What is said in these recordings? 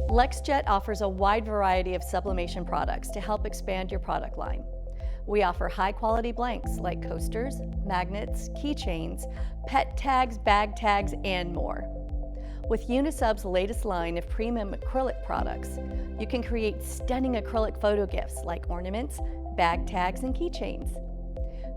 LexJet offers a wide variety of sublimation products to help expand your product line. We offer high-quality blanks like coasters, magnets, keychains, pet tags, bag tags, and more. With Unisub's latest line of premium acrylic products, you can create stunning acrylic photo gifts like ornaments, bag tags, and keychains.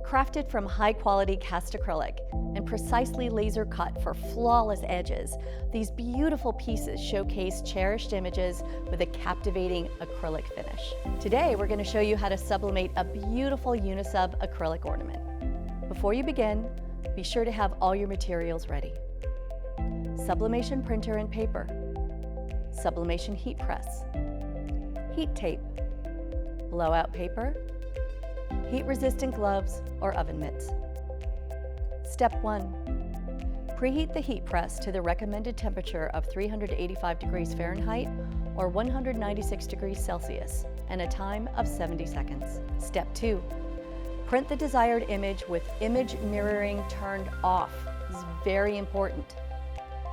Crafted from high-quality cast acrylic and precisely laser cut for flawless edges, these beautiful pieces showcase cherished images with a captivating acrylic finish. Today, we're going to show you how to sublimate a beautiful Unisub acrylic ornament. Before you begin, be sure to have all your materials ready. Sublimation printer and paper, sublimation heat press, heat tape, blowout paper, heat-resistant gloves or oven mitts. Step 1. Preheat the heat press to the recommended temperature of 385 degrees Fahrenheit or 196 degrees Celsius and a time of 70 seconds. Step 2. Print the desired image with image mirroring turned off. This is very important.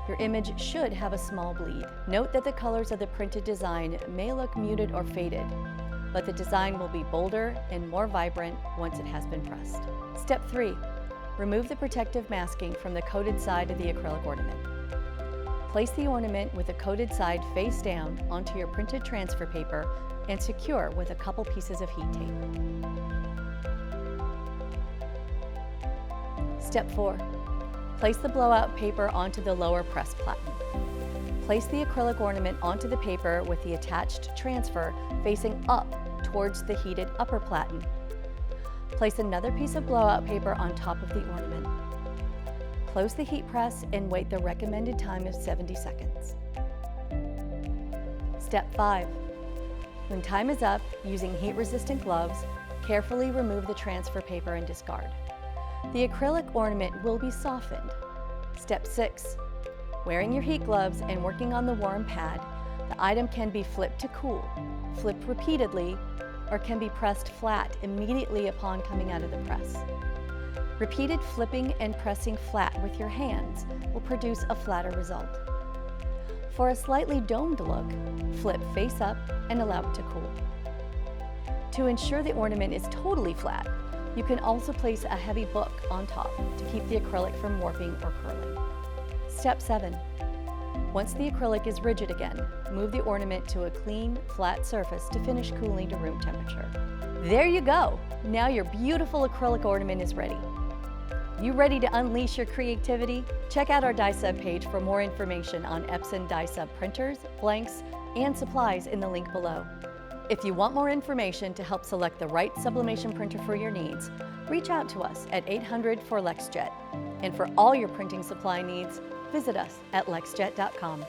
Your image should have a small bleed. Note that the colors of the printed design may look muted or faded, but the design will be bolder and more vibrant once it has been pressed. Step 3. Remove the protective masking from the coated side of the acrylic ornament. Place the ornament with the coated side face down onto your printed transfer paper and secure with a couple pieces of heat tape. Step 4. Place the blowout paper onto the lower press platen. Place the acrylic ornament onto the paper with the attached transfer facing up towards the heated upper platen. Place another piece of blowout paper on top of the ornament. Close the heat press and wait the recommended time of 70 seconds. Step 5. When time is up, using heat-resistant gloves, carefully remove the transfer paper and discard. The acrylic ornament will be softened. Step 6. Wearing your heat gloves and working on the warm pad, the item can be flipped to cool, flipped repeatedly, or can be pressed flat immediately upon coming out of the press. Repeated flipping and pressing flat with your hands will produce a flatter result. For a slightly domed look, flip face up and allow it to cool. To ensure the ornament is totally flat, you can also place a heavy book on top to keep the acrylic from warping or curling. Step 7. Once the acrylic is rigid again, move the ornament to a clean, flat surface to finish cooling to room temperature. There you go! Now your beautiful acrylic ornament is ready. You ready to unleash your creativity? Check out our Unisub page for more information on Epson Unisub printers, blanks, and supplies in the link below. If you want more information to help select the right sublimation printer for your needs, reach out to us at 800-4LEXJET. And for all your printing supply needs, visit us at lexjet.com.